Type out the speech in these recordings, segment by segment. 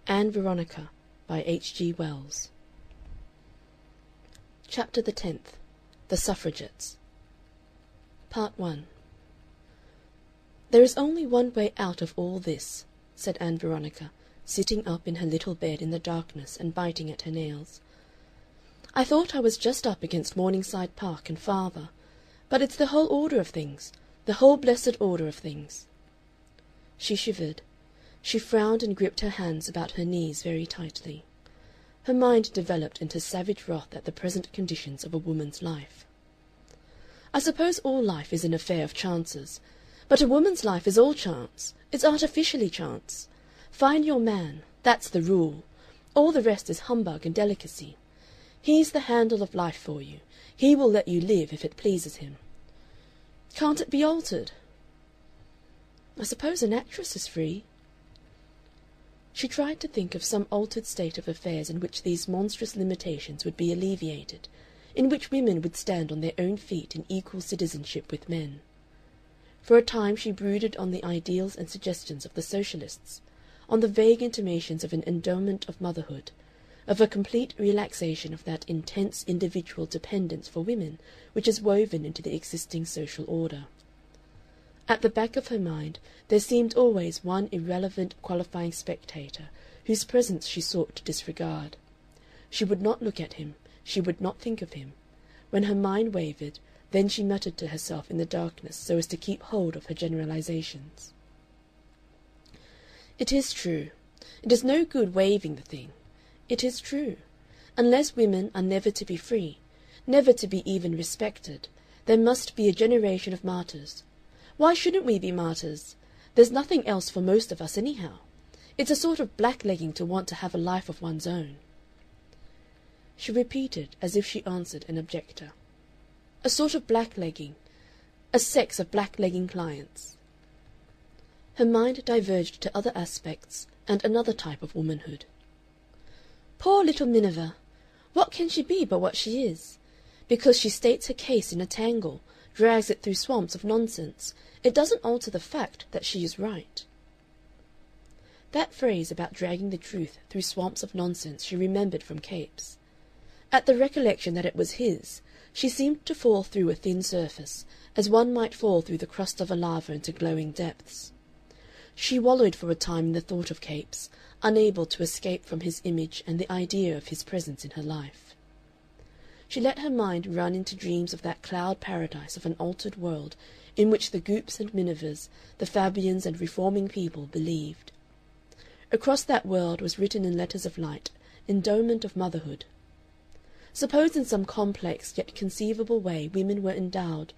Anne Veronica by H. G. Wells. Chapter the 10th. The Suffragettes. Part 1. "There is only one way out of all this," said Ann Veronica, sitting up in her little bed in the darkness and biting at her nails. "I thought I was just up against Morningside Park and father, but it's the whole order of things, the whole blessed order of things." She shivered. She frowned and gripped her hands about her knees very tightly. Her mind developed into savage wrath at the present conditions of a woman's life. "I suppose all life is an affair of chances, but a woman's life is all chance. It's artificially chance. Find your man, that's the rule. All the rest is humbug and delicacy. He's the handle of life for you. He will let you live if it pleases him." "Can't it be altered?" "I suppose an actress is free." She tried to think of some altered state of affairs in which these monstrous limitations would be alleviated, in which women would stand on their own feet in equal citizenship with men. For a time she brooded on the ideals and suggestions of the Socialists, on the vague intimations of an endowment of motherhood, of a complete relaxation of that intense individual dependence for women which is woven into the existing social order. At the back of her mind there seemed always one irrelevant qualifying spectator whose presence she sought to disregard. She would not look at him, she would not think of him. When her mind wavered, then she muttered to herself in the darkness so as to keep hold of her generalizations. "It is true. It is no good waving the thing. It is true. Unless women are never to be free, never to be even respected, there must be a generation of martyrs. Why shouldn't we be martyrs? There's nothing else for most of us anyhow. It's a sort of blacklegging to want to have a life of one's own." She repeated, as if she answered an objector. "A sort of blacklegging. A sex of blacklegging clients." Her mind diverged to other aspects and another type of womanhood. "Poor little Miniver! What can she be but what she is? Because she states her case in a tangle, drags it through swamps of nonsense, it doesn't alter the fact that she is right." That phrase about dragging the truth through swamps of nonsense she remembered from Capes. At the recollection that it was his, she seemed to fall through a thin surface, as one might fall through the crust of a lava into glowing depths. She wallowed for a time in the thought of Capes, unable to escape from his image and the idea of his presence in her life. She let her mind run into dreams of that cloud paradise of an altered world in which the Goopes and Minivers, the Fabians and reforming people believed. Across that world was written in letters of light, endowment of motherhood. Suppose in some complex yet conceivable way women were endowed,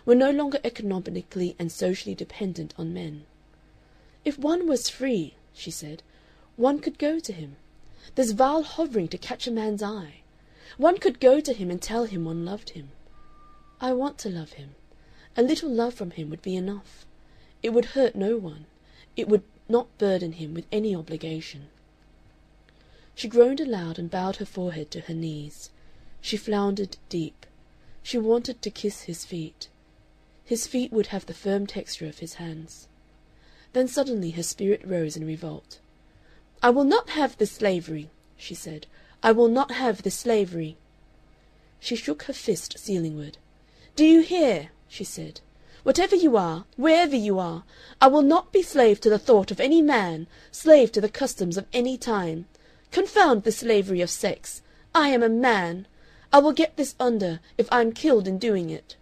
were no longer economically and socially dependent on men. If one was free, she said, one could go to him. There's vile hovering to catch a man's eye. One could go to him and tell him one loved him. I want to love him. A little love from him would be enough. It would hurt no one. It would not burden him with any obligation. She groaned aloud and bowed her forehead to her knees. She floundered deep. She wanted to kiss his feet. His feet would have the firm texture of his hands. Then suddenly her spirit rose in revolt. "I will not have this slavery," she said. "I will not have this slavery." She shook her fist ceilingward. "Do you hear?" she said. "Whatever you are, wherever you are, I will not be slave to the thought of any man, slave to the customs of any time. Confound the slavery of sex. I am a man. I will get this under, if I am killed in doing it."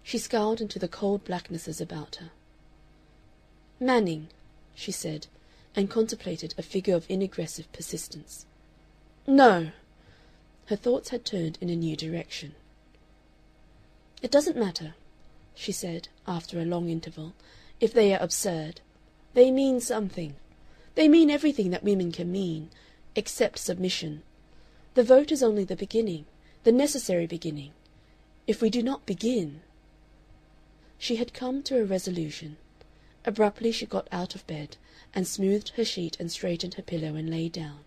She scowled into the cold blacknesses about her. "Manning," she said, and contemplated a figure of inaggressive persistence. "No." Her thoughts had turned in a new direction. "It doesn't matter," she said, after a long interval, "if they are absurd. They mean something. They mean everything that women can mean, except submission. The vote is only the beginning, the necessary beginning. If we do not begin—" She had come to a resolution. Abruptly she got out of bed, and smoothed her sheet and straightened her pillow and lay down,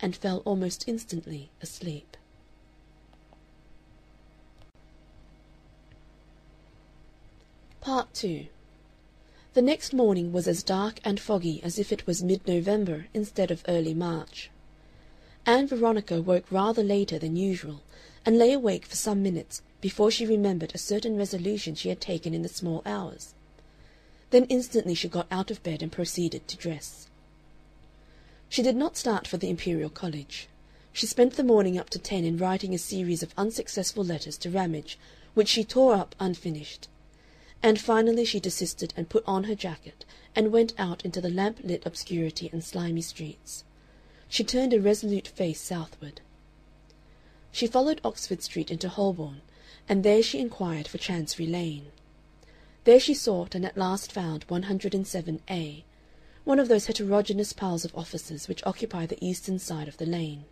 and fell almost instantly asleep. Part 2. The next morning was as dark and foggy as if it was mid-November instead of early March. Ann Veronica woke rather later than usual, and lay awake for some minutes before she remembered a certain resolution she had taken in the small hours. Then instantly she got out of bed and proceeded to dress. She did not start for the Imperial College. She spent the morning up to 10 in writing a series of unsuccessful letters to Ramage, which she tore up unfinished. And finally she desisted and put on her jacket and went out into the lamp-lit obscurity and slimy streets. She turned a resolute face southward. She followed Oxford Street into Holborn, and there she inquired for Chancery Lane. There she sought and at last found 107A, one of those heterogeneous piles of offices which occupy the eastern side of the lane.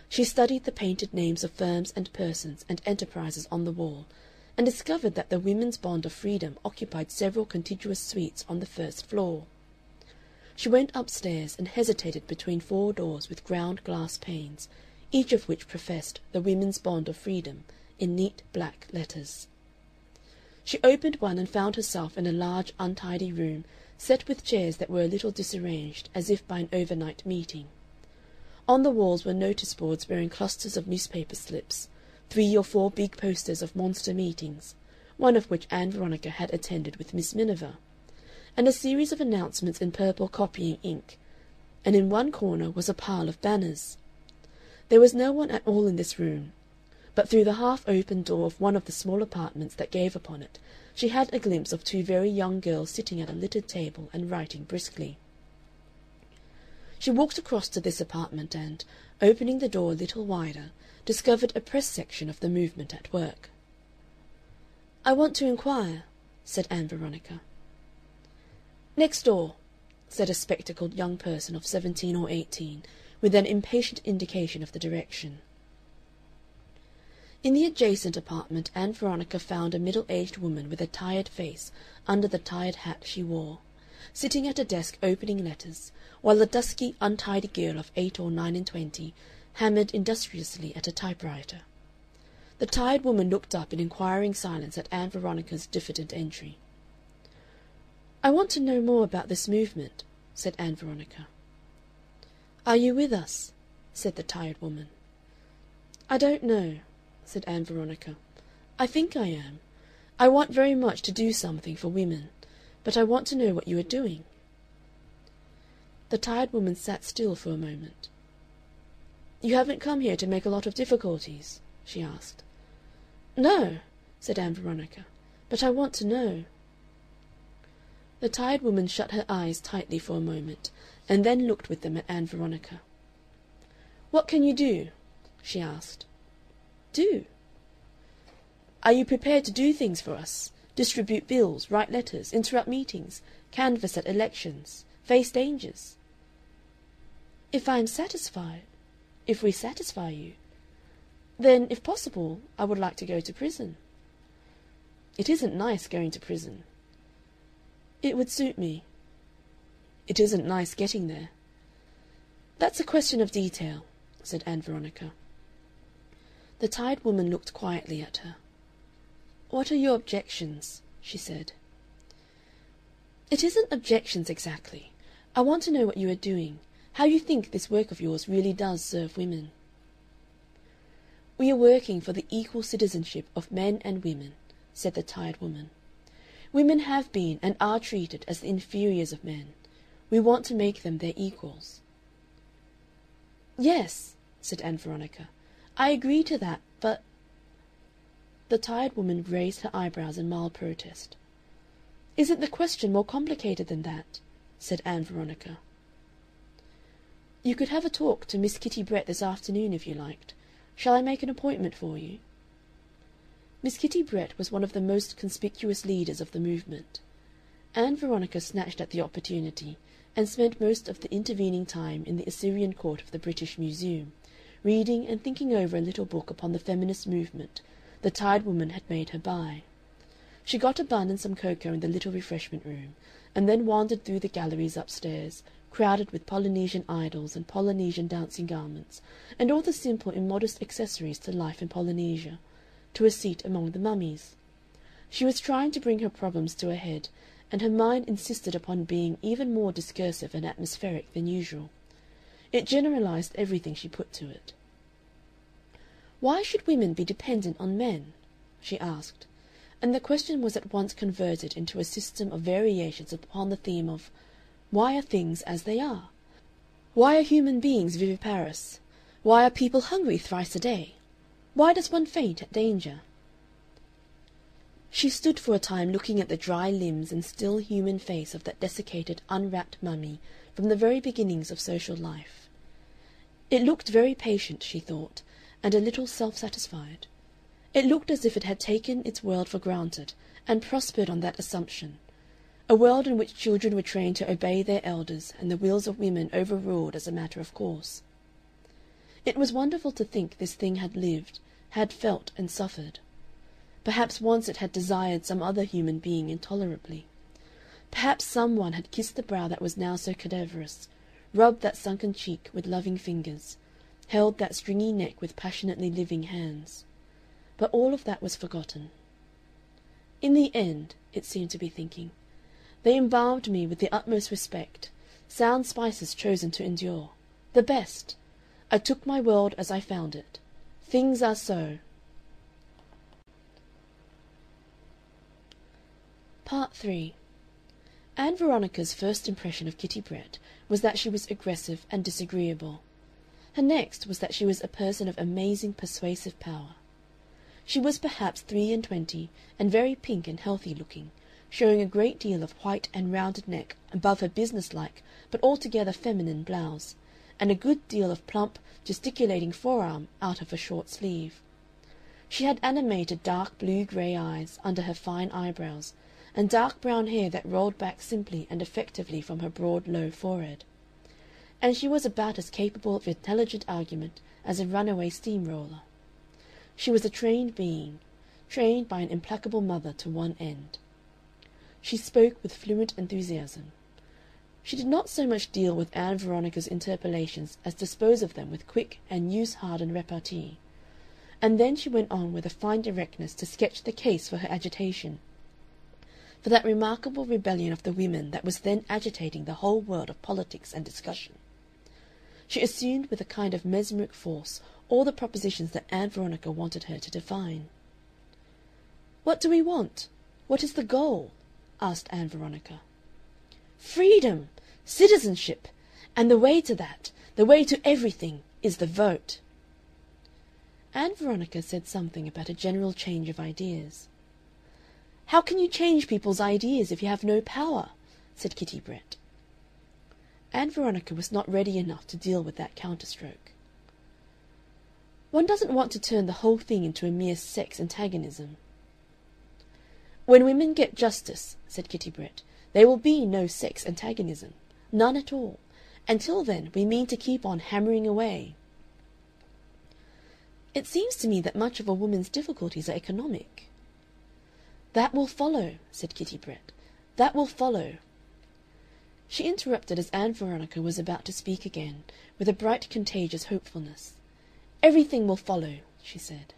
She studied the painted names of firms and persons and enterprises on the wall, and discovered that the Women's Bond of Freedom occupied several contiguous suites on the first floor. She went upstairs and hesitated between 4 doors with ground glass panes, each of which professed the Women's Bond of Freedom in neat black letters. She opened one and found herself in a large untidy room set with chairs that were a little disarranged as if by an overnight meeting. On the walls were notice boards bearing clusters of newspaper slips, 3 or 4 big posters of monster meetings, one of which Ann Veronica had attended with Miss Miniver, and a series of announcements in purple copying ink, and in one corner was a pile of banners. There was no one at all in this room, but through the half-open door of one of the small apartments that gave upon it she had a glimpse of 2 very young girls sitting at a littered table and writing briskly. She walked across to this apartment and, opening the door a little wider, discovered a press section of the movement at work. "I want to inquire," said Ann Veronica. "Next door," said a spectacled young person of 17 or 18, with an impatient indication of the direction. In the adjacent apartment Ann Veronica found a middle-aged woman with a tired face under the tired hat she wore, sitting at a desk opening letters, while a dusky, untidy girl of 8 or 9 and 20 hammered industriously at a typewriter. The tired woman looked up in inquiring silence at Ann Veronica's diffident entry. "I want to know more about this movement," said Ann Veronica. "Are you with us?" said the tired woman. "I don't know," said Ann Veronica. "I think I am. I want very much to do something for women, but I want to know what you are doing." The tired woman sat still for a moment. "You haven't come here to make a lot of difficulties?" she asked. "No," said Ann Veronica, "but I want to know." The tired woman shut her eyes tightly for a moment, and then looked with them at Ann Veronica. "What can you do?" she asked. "Do?" "Are you prepared to do things for us? Distribute bills, write letters, interrupt meetings, canvass at elections, face dangers?" "If I am satisfied, if we satisfy you. Then, if possible, I would like to go to prison." "It isn't nice going to prison." "It would suit me." "It isn't nice getting there." "That's a question of detail," said Ann Veronica. The tired woman looked quietly at her. "What are your objections?" she said. "It isn't objections exactly. I want to know what you are doing, how you think this work of yours really does serve women." "We are working for the equal citizenship of men and women," said the tired woman. "Women have been and are treated as the inferiors of men. We want to make them their equals." "Yes," said Ann Veronica, "I agree to that, but—" The tired woman raised her eyebrows in mild protest. "Isn't the question more complicated than that?" said Ann Veronica. "You could have a talk to Miss Kitty Brett this afternoon if you liked. Shall I make an appointment for you?" Miss Kitty Brett was one of the most conspicuous leaders of the movement. Ann Veronica snatched at the opportunity, and spent most of the intervening time in the Assyrian Court of the British Museum, reading and thinking over a little book upon the feminist movement the tired woman had made her buy. She got a bun and some cocoa in the little refreshment room, and then wandered through the galleries upstairs, crowded with Polynesian idols and Polynesian dancing garments, and all the simple immodest accessories to life in Polynesia, to a seat among the mummies. She was trying to bring her problems to a head, and her mind insisted upon being even more discursive and atmospheric than usual. It generalized everything she put to it. "Why should women be dependent on men?" she asked, and the question was at once converted into a system of variations upon the theme of "Why are things as they are? Why are human beings viviparous? Why are people hungry thrice a day? Why does one faint at danger?" She stood for a time looking at the dry limbs and still human face of that desiccated, unwrapped mummy from the very beginnings of social life. It looked very patient, she thought, and a little self-satisfied. It looked as if it had taken its world for granted and prospered on that assumption, a world in which children were trained to obey their elders and the wills of women overruled as a matter of course. It was wonderful to think this thing had lived, had felt and suffered. Perhaps once it had desired some other human being intolerably. Perhaps some one had kissed the brow that was now so cadaverous, rubbed that sunken cheek with loving fingers, held that stringy neck with passionately living hands. But all of that was forgotten. In the end, it seemed to be thinking, they embalmed me with the utmost respect, sound spices chosen to endure, the best. I took my world as I found it. Things are so. Part 3. Ann Veronica's first impression of Kitty Brett was that she was aggressive and disagreeable. Her next was that she was a person of amazing persuasive power. She was perhaps 23 and very pink and healthy-looking, showing a great deal of white and rounded neck above her business-like but altogether feminine blouse, and a good deal of plump, gesticulating forearm out of a short sleeve. She had animated dark blue-grey eyes under her fine eyebrows, and dark brown hair that rolled back simply and effectively from her broad, low forehead. And she was about as capable of intelligent argument as a runaway steam-roller. She was a trained being, trained by an implacable mother to one end. She spoke with fluent enthusiasm. She did not so much deal with Ann Veronica's interpolations as dispose of them with quick and use-hardened repartee. And then she went on with a fine directness to sketch the case for her agitation, for that remarkable rebellion of the women that was then agitating the whole world of politics and discussion. She assumed with a kind of mesmeric force all the propositions that Ann Veronica wanted her to define. "What do we want? What is the goal?" asked Ann Veronica. "Freedom! Citizenship! And the way to that, the way to everything, is the vote." Ann Veronica said something about a general change of ideas. "How can you change people's ideas if you have no power?" said Kitty Brett. Ann Veronica was not ready enough to deal with that counterstroke. "One doesn't want to turn the whole thing into a mere sex antagonism." "When women get justice," said Kitty Brett, "there will be no sex antagonism. None at all. Until then we mean to keep on hammering away." "It seems to me that much of a woman's difficulties are economic." "That will follow," said Kitty Brett. "That will follow." She interrupted as Ann Veronica was about to speak again, with a bright contagious hopefulness. "Everything will follow," she said.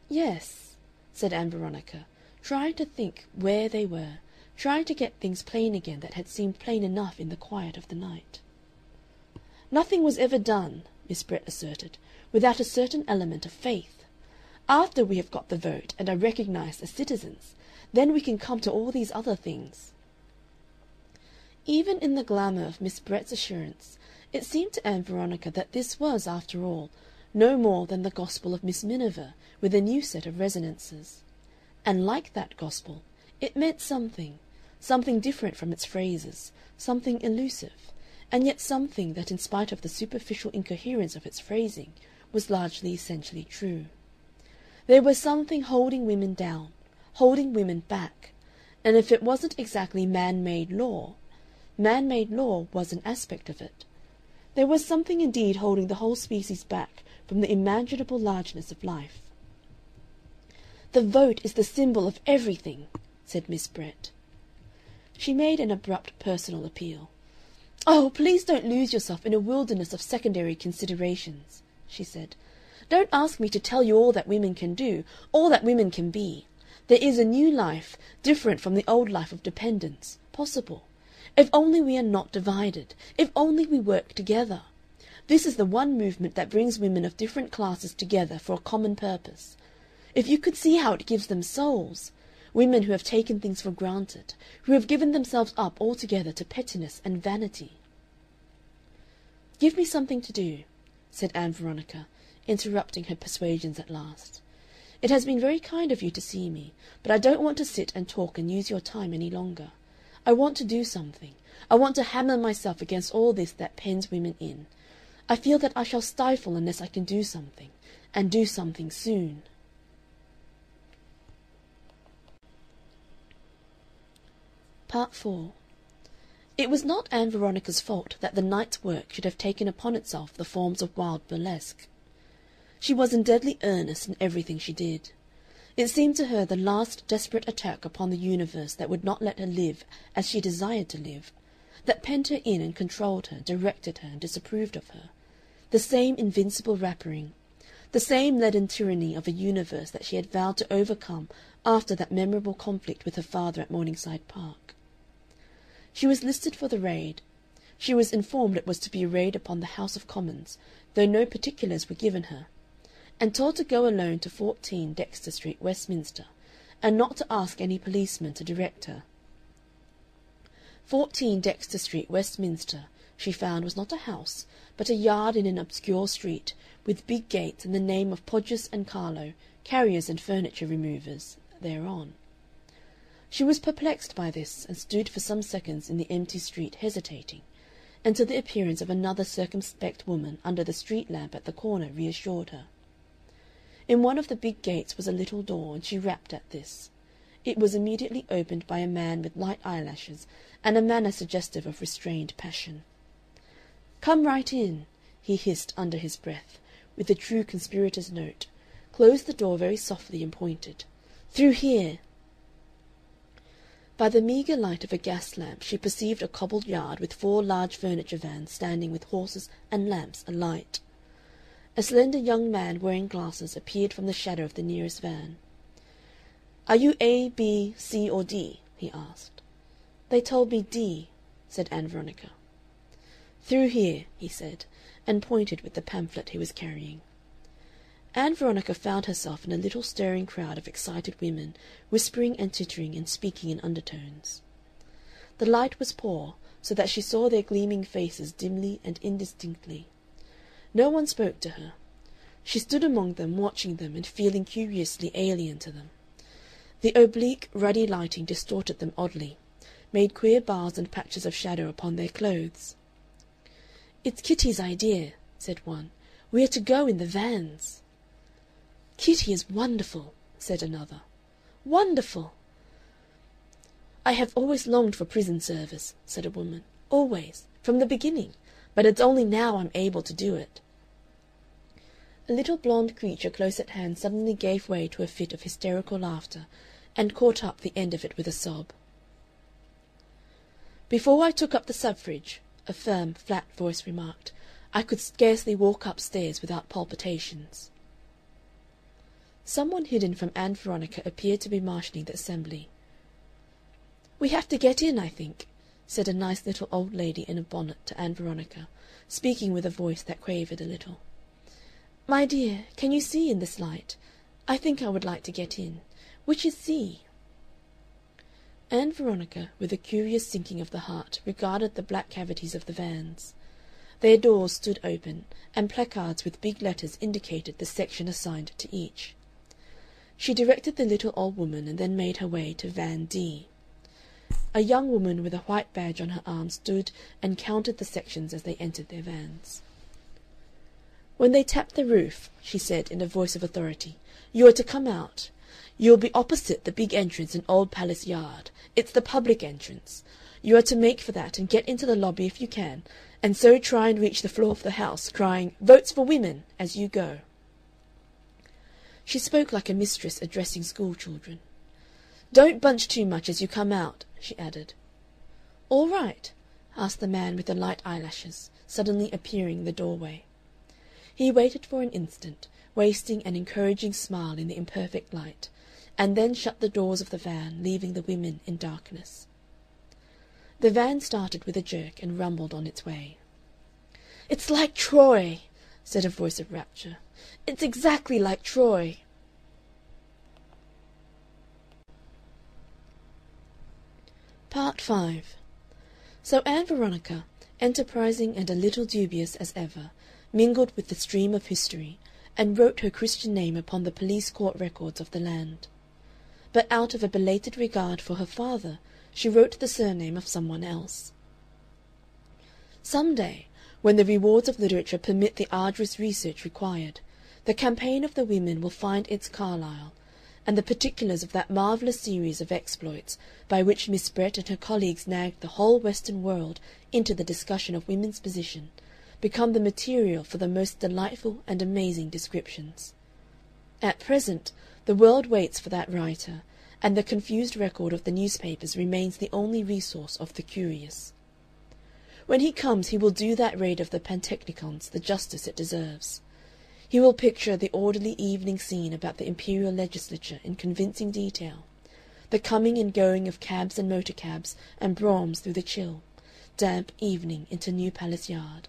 "Yes," said Ann Veronica, trying to think where they were, trying to get things plain again that had seemed plain enough in the quiet of the night. "Nothing was ever done," Miss Brett asserted, "without a certain element of faith. After we have got the vote and are recognized as citizens, then we can come to all these other things." Even in the glamour of Miss Brett's assurance, it seemed to Ann Veronica that this was, after all, no more than the gospel of Miss Miniver with a new set of resonances. And like that gospel, it meant something, something different from its phrases, something elusive, and yet something that in spite of the superficial incoherence of its phrasing was largely essentially true. There was something holding women down, holding women back, and if it wasn't exactly man-made law was an aspect of it. There was something indeed holding the whole species back from the imaginable largeness of life. "The vote is the symbol of everything," said Miss Brett. She made an abrupt personal appeal. "Oh, please don't lose yourself in a wilderness of secondary considerations," she said. "Don't ask me to tell you all that women can do, all that women can be. There is a new life, different from the old life of dependence, possible. If only we are not divided, if only we work together. This is the one movement that brings women of different classes together for a common purpose. If you could see how it gives them souls, women who have taken things for granted, who have given themselves up altogether to pettiness and vanity. "Give me something to do," said Ann Veronica, interrupting her persuasions at last. "It has been very kind of you to see me, but I don't want to sit and talk and use your time any longer. I want to do something. I want to hammer myself against all this that pens women in. I feel that I shall stifle unless I can do something, and do something soon." Part 4. It was not Ann Veronica's fault that the night's work should have taken upon itself the forms of wild burlesque. She was in deadly earnest in everything she did. It seemed to her the last desperate attack upon the universe that would not let her live as she desired to live, that penned her in and controlled her, directed her, and disapproved of her, the same invincible wrappering, the same leaden tyranny of a universe that she had vowed to overcome after that memorable conflict with her father at Morningside Park. She was listed for the raid. She was informed it was to be a raid upon the House of Commons, though no particulars were given her, and told to go alone to 14 Dexter Street, Westminster, and not to ask any policeman to direct her. 14 Dexter Street, Westminster, she found was not a house, but a yard in an obscure street, with big gates and the name of Podgers and Carlo, carriers and furniture removers, thereon. She was perplexed by this, and stood for some seconds in the empty street hesitating, until the appearance of another circumspect woman under the street lamp at the corner reassured her. In one of the big gates was a little door, and she rapped at this. It was immediately opened by a man with light eyelashes and a manner suggestive of restrained passion. "Come right in," he hissed under his breath, with the true conspirator's note, closed the door very softly and pointed. "Through here." By the meagre light of a gas lamp she perceived a cobbled yard with 4 large furniture vans standing with horses and lamps alight. A slender young man wearing glasses appeared from the shadow of the nearest van. "Are you A, B, C, or D?" he asked. "They told me D," said Ann Veronica. "Through here," he said, and pointed with the pamphlet he was carrying. Ann Veronica found herself in a little stirring crowd of excited women, whispering and tittering and speaking in undertones. The light was poor, so that she saw their gleaming faces dimly and indistinctly. No one spoke to her. She stood among them, watching them and feeling curiously alien to them. The oblique, ruddy lighting distorted them oddly, made queer bars and patches of shadow upon their clothes. "It's Kitty's idea," said one. "We are to go in the vans." "Kitty is wonderful," said another. "Wonderful!" "I have always longed for prison service," said a woman. "Always. From the beginning. But it's only now I'm able to do it." A little blonde creature close at hand suddenly gave way to a fit of hysterical laughter, and caught up the end of it with a sob. "Before I took up the suffrage," a firm, flat voice remarked, "I could scarcely walk upstairs without palpitations." Someone hidden from Ann Veronica appeared to be marshalling the assembly. "We have to get in, I think," said a nice little old lady in a bonnet to Ann Veronica, speaking with a voice that quavered a little. "My dear, can you see in this light? I think I would like to get in. Which is C?" Ann Veronica, with a curious sinking of the heart, regarded the black cavities of the vans. Their doors stood open, and placards with big letters indicated the section assigned to each. She directed the little old woman, and then made her way to Van D. A young woman with a white badge on her arm stood and counted the sections as they entered their vans. "When they tap the roof," she said in a voice of authority, "you are to come out. You will be opposite the big entrance in Old Palace Yard. It's the public entrance. You are to make for that and get into the lobby if you can, and so try and reach the floor of the House, crying 'Votes for Women' as you go." She spoke like a mistress addressing school children. "Don't bunch too much as you come out," she added. "All right?" asked the man with the light eyelashes, suddenly appearing in the doorway. He waited for an instant, wasting an encouraging smile in the imperfect light, and then shut the doors of the van, leaving the women in darkness. The van started with a jerk and rumbled on its way. "It's like Troy," said a voice of rapture. "It's exactly like Troy." Part 5. So Ann Veronica, enterprising and a little dubious as ever, mingled with the stream of history, and wrote her Christian name upon the police court records of the land. But out of a belated regard for her father, she wrote the surname of someone else. Some day, when the rewards of literature permit the arduous research required, the campaign of the women will find its Carlyle, and the particulars of that marvellous series of exploits by which Miss Brett and her colleagues nagged the whole Western world into the discussion of women's position, become the material for the most delightful and amazing descriptions. At present the world waits for that writer, and the confused record of the newspapers remains the only resource of the curious. When he comes he will do that raid of the Pantechnicons the justice it deserves. He will picture the orderly evening scene about the Imperial Legislature in convincing detail, the coming and going of cabs and motor cabs and broughams through the chill, damp evening into New Palace Yard,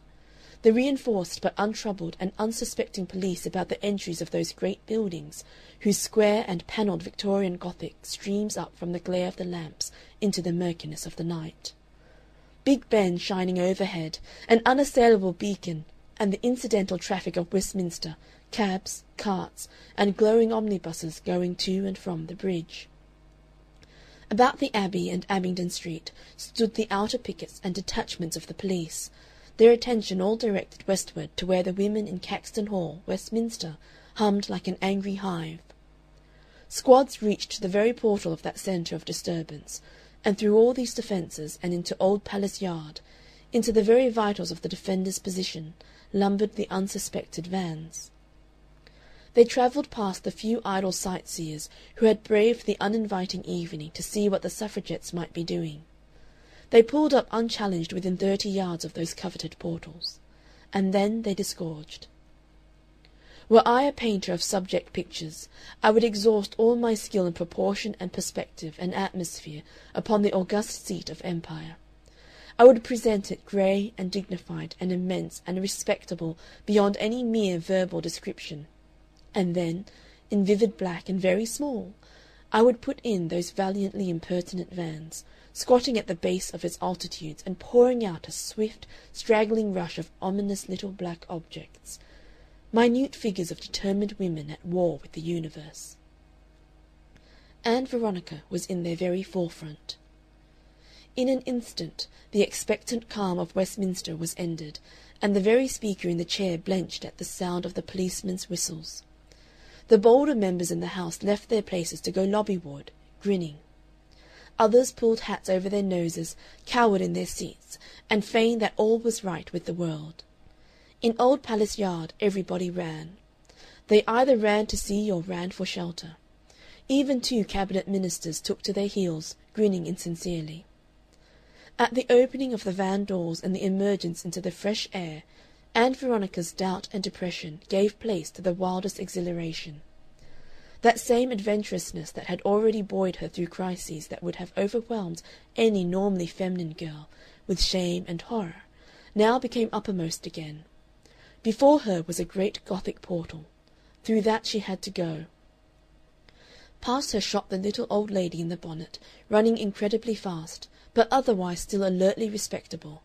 the reinforced but untroubled and unsuspecting police about the entries of those great buildings whose square and panelled Victorian Gothic streams up from the glare of the lamps into the murkiness of the night. Big Ben shining overhead, an unassailable beacon, and the incidental traffic of Westminster, cabs, carts, and glowing omnibuses going to and from the bridge. About the Abbey and Abingdon Street stood the outer pickets and detachments of the police, their attention all directed westward to where the women in Caxton Hall, Westminster, hummed like an angry hive. Squads reached to the very portal of that centre of disturbance, and through all these defences and into Old Palace Yard, into the very vitals of the defenders' position, lumbered the unsuspected vans. They travelled past the few idle sightseers who had braved the uninviting evening to see what the suffragettes might be doing. They pulled up unchallenged within 30 yards of those coveted portals, and then they disgorged. Were I a painter of subject pictures, I would exhaust all my skill in proportion and perspective and atmosphere upon the august seat of empire. I would present it grey and dignified and immense and respectable beyond any mere verbal description, and then, in vivid black and very small, I would put in those valiantly impertinent vans, squatting at the base of its altitudes and pouring out a swift, straggling rush of ominous little black objects, minute figures of determined women at war with the universe. Ann Veronica was in their very forefront. In an instant the expectant calm of Westminster was ended, and the very speaker in the chair blenched at the sound of the policemen's whistles. The bolder members in the House left their places to go lobbyward, grinning. Others pulled hats over their noses, cowered in their seats, and feigned that all was right with the world. In Old Palace Yard everybody ran. They either ran to see or ran for shelter. Even 2 Cabinet Ministers took to their heels, grinning insincerely. At the opening of the van doors and the emergence into the fresh air, Ann Veronica's doubt and depression gave place to the wildest exhilaration. That same adventurousness that had already buoyed her through crises that would have overwhelmed any normally feminine girl with shame and horror now became uppermost again. Before her was a great Gothic portal. Through that she had to go. Past her shot the little old lady in the bonnet, running incredibly fast, but otherwise still alertly respectable,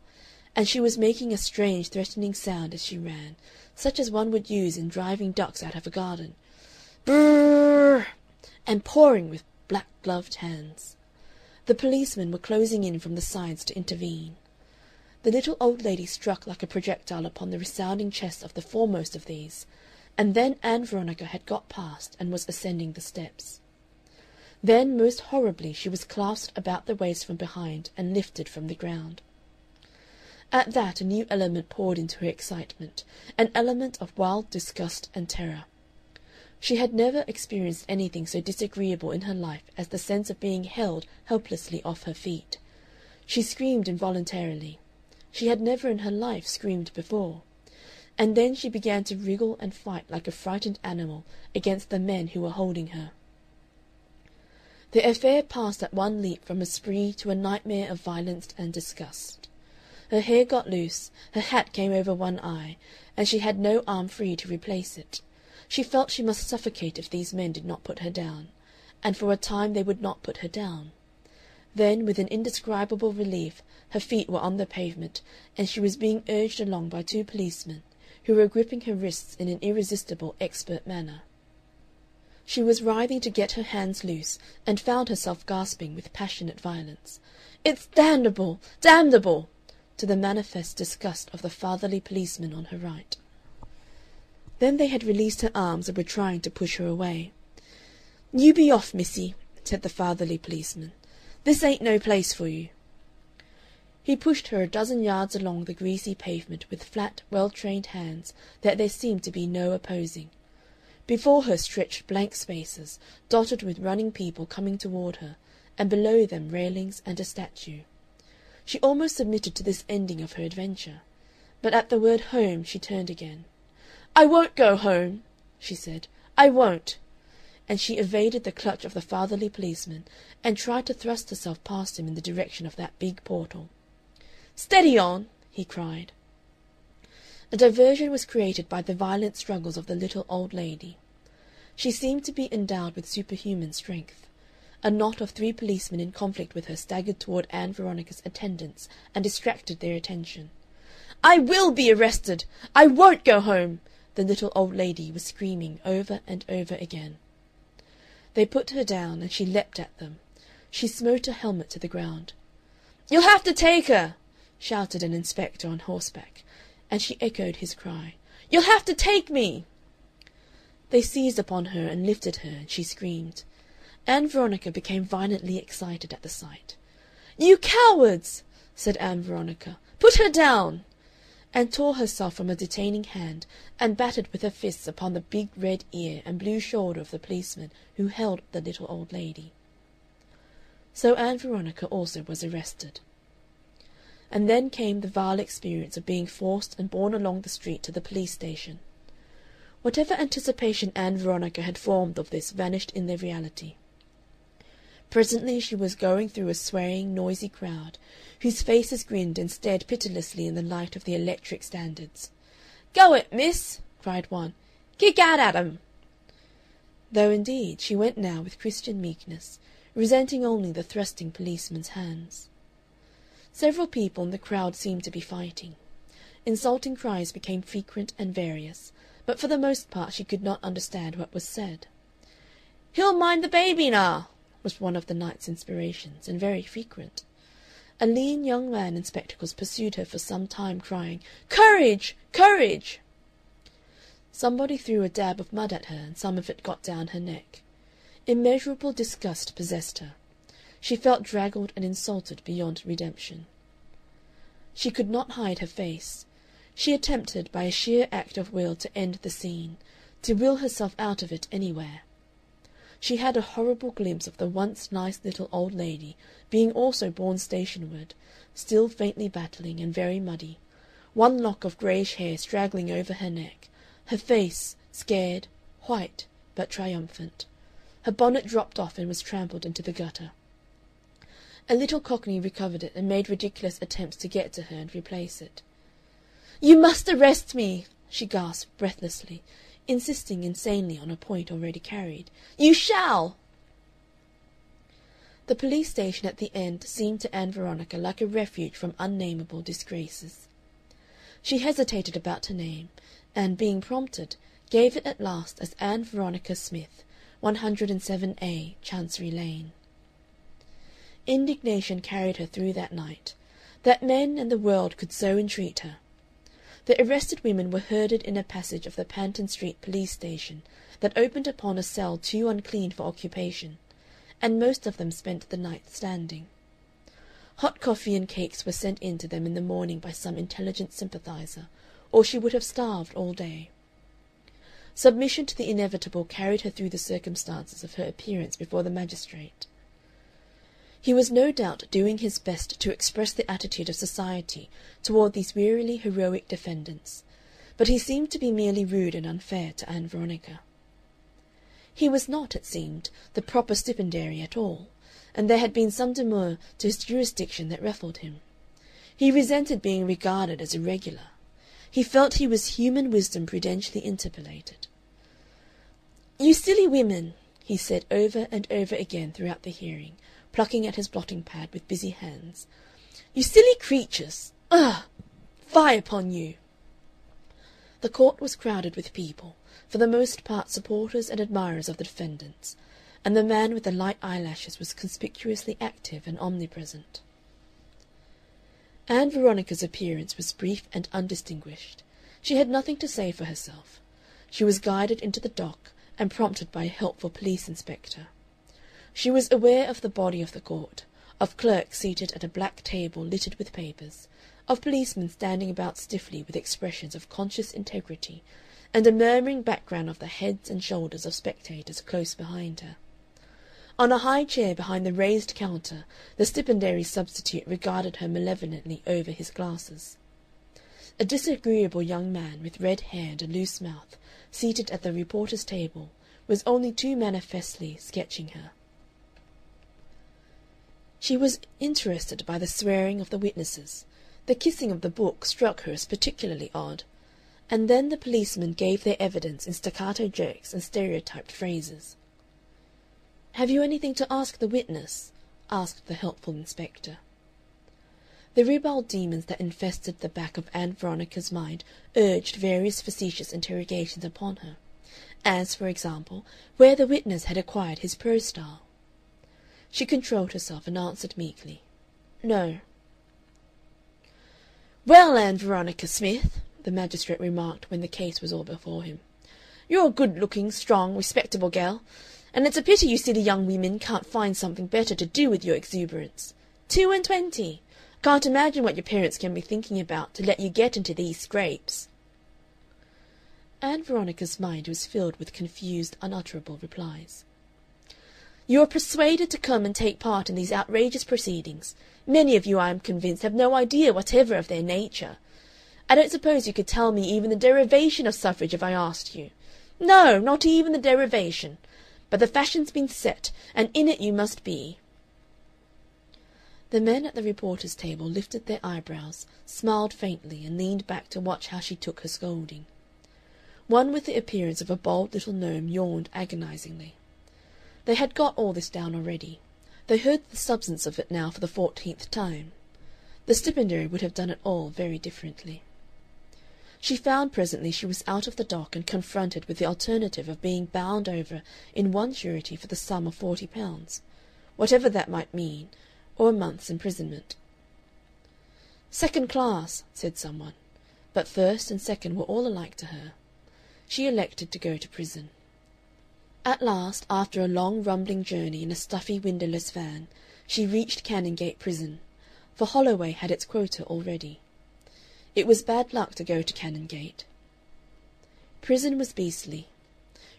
and she was making a strange threatening sound as she ran, such as one would use in driving ducks out of a garden. Brrr! And pawing with black-gloved hands. The policemen were closing in from the sides to intervene. The little old lady struck like a projectile upon the resounding chest of the foremost of these, and then Ann Veronica had got past and was ascending the steps. Then, most horribly, she was clasped about the waist from behind and lifted from the ground. At that a new element poured into her excitement, an element of wild disgust and terror. She had never experienced anything so disagreeable in her life as the sense of being held helplessly off her feet. She screamed involuntarily. She had never in her life screamed before. And then she began to wriggle and fight like a frightened animal against the men who were holding her. The affair passed at one leap from a spree to a nightmare of violence and disgust. Her hair got loose, her hat came over one eye, and she had no arm free to replace it. She felt she must suffocate if these men did not put her down, and for a time they would not put her down. Then, with an indescribable relief, her feet were on the pavement, and she was being urged along by two policemen, who were gripping her wrists in an irresistible, expert manner. She was writhing to get her hands loose, and found herself gasping with passionate violence, "It's damnable! Damnable!" to the manifest disgust of the fatherly policeman on her right. Then they had released her arms and were trying to push her away. "You be off, missy," said the fatherly policeman. "This ain't no place for you." He pushed her a dozen yards along the greasy pavement with flat, well-trained hands that there seemed to be no opposing. Before her stretched blank spaces, dotted with running people coming toward her, and below them railings and a statue. She almost submitted to this ending of her adventure, but at the word home she turned again. "I won't go home," she said. "I won't." And she evaded the clutch of the fatherly policeman and tried to thrust herself past him in the direction of that big portal. "Steady on!" he cried. A diversion was created by the violent struggles of the little old lady. She seemed to be endowed with superhuman strength. A knot of 3 policemen in conflict with her staggered toward Ann Veronica's attendants and distracted their attention. "I will be arrested! I won't go home!" the little old lady was screaming over and over again. They put her down, and she leapt at them. She smote her helmet to the ground. "You'll have to take her!" shouted an inspector on horseback, and she echoed his cry, "You'll have to take me!" They seized upon her and lifted her, and she screamed. Ann Veronica became violently excited at the sight. "You cowards!" said Ann Veronica. "Put her down!" and tore herself from a detaining hand and battered with her fists upon the big red ear and blue shoulder of the policeman who held the little old lady. So Ann Veronica also was arrested. And then came the vile experience of being forced and borne along the street to the police station. Whatever anticipation Ann Veronica had formed of this vanished in the reality. Presently she was going through a swaying, noisy crowd, whose faces grinned and stared pitilessly in the light of the electric standards. "Go it, miss!" cried one. "Kick out at 'em!" Though, indeed, she went now with Christian meekness, resenting only the thrusting policeman's hands. Several people in the crowd seemed to be fighting. Insulting cries became frequent and various, but for the most part she could not understand what was said. "He'll mind the baby now!" was one of the night's inspirations, and very frequent. A lean young man in spectacles pursued her for some time, crying, "Courage! Courage!" Somebody threw a dab of mud at her, and some of it got down her neck. Immeasurable disgust possessed her. She felt draggled and insulted beyond redemption. She could not hide her face. She attempted, by a sheer act of will, to end the scene, to will herself out of it anywhere. She had a horrible glimpse of the once nice little old lady being also borne stationward, still faintly battling and very muddy, one lock of greyish hair straggling over her neck, her face, scared, white, but triumphant. Her bonnet dropped off and was trampled into the gutter. A little Cockney recovered it and made ridiculous attempts to get to her and replace it. "You must arrest me!" she gasped breathlessly, insisting insanely on a point already carried. "You shall!" The police station at the end seemed to Ann Veronica like a refuge from unnameable disgraces. She hesitated about her name, and, being prompted, gave it at last as Ann Veronica Smith, 107A, Chancery Lane. Indignation carried her through that night, that men and the world could so entreat her. The arrested women were herded in a passage of the Panton Street police station that opened upon a cell too unclean for occupation, and most of them spent the night standing. Hot coffee and cakes were sent in to them in the morning by some intelligent sympathizer, or she would have starved all day. Submission to the inevitable carried her through the circumstances of her appearance before the magistrate. He was no doubt doing his best to express the attitude of society toward these wearily heroic defendants, but he seemed to be merely rude and unfair to Ann Veronica. He was not, it seemed, the proper stipendiary at all, and there had been some demur to his jurisdiction that ruffled him. He resented being regarded as irregular. He felt he was human wisdom prudentially interpolated. "You silly women," he said over and over again throughout the hearing, plucking at his blotting pad with busy hands. "You silly creatures! Ugh! Fie upon you!" The court was crowded with people, for the most part supporters and admirers of the defendants, and the man with the light eyelashes was conspicuously active and omnipresent. Ann Veronica's appearance was brief and undistinguished. She had nothing to say for herself. She was guided into the dock and prompted by a helpful police inspector. She was aware of the body of the court, of clerks seated at a black table littered with papers, of policemen standing about stiffly with expressions of conscious integrity, and a murmuring background of the heads and shoulders of spectators close behind her. On a high chair behind the raised counter the stipendiary substitute regarded her malevolently over his glasses. A disagreeable young man with red hair and a loose mouth, seated at the reporter's table, was only too manifestly sketching her. She was interested by the swearing of the witnesses. The kissing of the book struck her as particularly odd. And then the policemen gave their evidence in staccato jerks and stereotyped phrases. "Have you anything to ask the witness?" asked the helpful inspector. The ribald demons that infested the back of Ann Veronica's mind urged various facetious interrogations upon her, as, for example, where the witness had acquired his prose style. She controlled herself and answered meekly, "No." "Well, Ann Veronica Smith," the magistrate remarked when the case was all before him, "you're a good-looking, strong, respectable gal, and it's a pity you silly young women can't find something better to do with your exuberance. 22! Can't imagine what your parents can be thinking about to let you get into these scrapes." Ann Veronica's mind was filled with confused, unutterable replies. "You are persuaded to come and take part in these outrageous proceedings. Many of you, I am convinced, have no idea whatever of their nature. I don't suppose you could tell me even the derivation of suffrage if I asked you. No, not even the derivation. But the fashion's been set, and in it you must be." The men at the reporters' table lifted their eyebrows, smiled faintly, and leaned back to watch how she took her scolding. One with the appearance of a bold little gnome yawned agonizingly. They had got all this down already. They heard the substance of it now for the 14th time. The stipendiary would have done it all very differently. She found presently she was out of the dock and confronted with the alternative of being bound over in one surety for the sum of £40, whatever that might mean, or a month's imprisonment. "Second class," said someone, but first and second were all alike to her. She elected to go to prison. At last, after a long rumbling journey in a stuffy windowless van, she reached Canongate Prison, for Holloway had its quota already. It was bad luck to go to Canongate. Prison was beastly.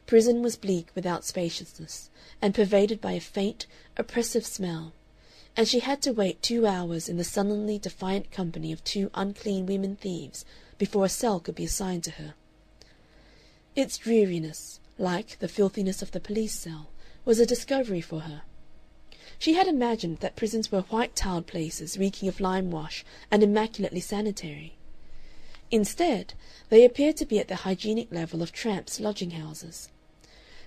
Prison was bleak without spaciousness, and pervaded by a faint, oppressive smell, and she had to wait 2 hours in the sullenly defiant company of 2 unclean women thieves before a cell could be assigned to her. Its dreariness, like the filthiness of the police cell, was a discovery for her. She had imagined that prisons were white-tiled places reeking of lime-wash and immaculately sanitary. Instead, they appeared to be at the hygienic level of tramps' lodging-houses.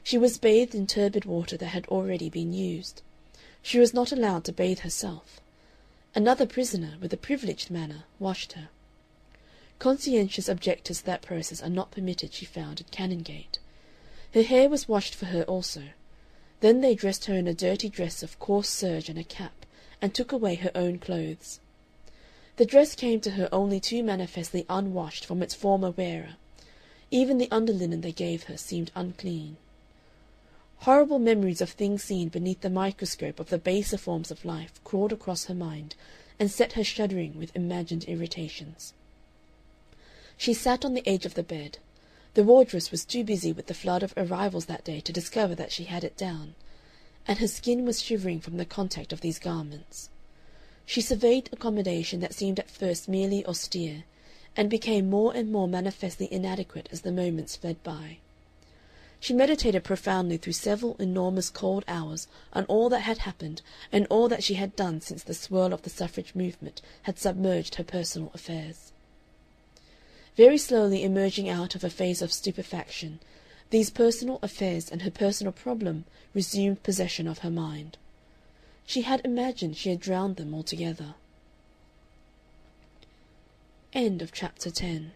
She was bathed in turbid water that had already been used. She was not allowed to bathe herself. Another prisoner, with a privileged manner, washed her. Conscientious objectors to that process are not permitted, she found, at Canongate. Her hair was washed for her also. Then they dressed her in a dirty dress of coarse serge and a cap, and took away her own clothes. The dress came to her only too manifestly unwashed from its former wearer. Even the underlinen they gave her seemed unclean. Horrible memories of things seen beneath the microscope of the baser forms of life crawled across her mind and set her shuddering with imagined irritations. She sat on the edge of the bed. The wardress was too busy with the flood of arrivals that day to discover that she had it down, and her skin was shivering from the contact of these garments. She surveyed accommodation that seemed at first merely austere, and became more and more manifestly inadequate as the moments fled by. She meditated profoundly through several enormous cold hours on all that had happened and all that she had done since the swirl of the suffrage movement had submerged her personal affairs. Very slowly emerging out of a phase of stupefaction, these personal affairs and her personal problem resumed possession of her mind. She had imagined she had drowned them altogether. End of chapter 10.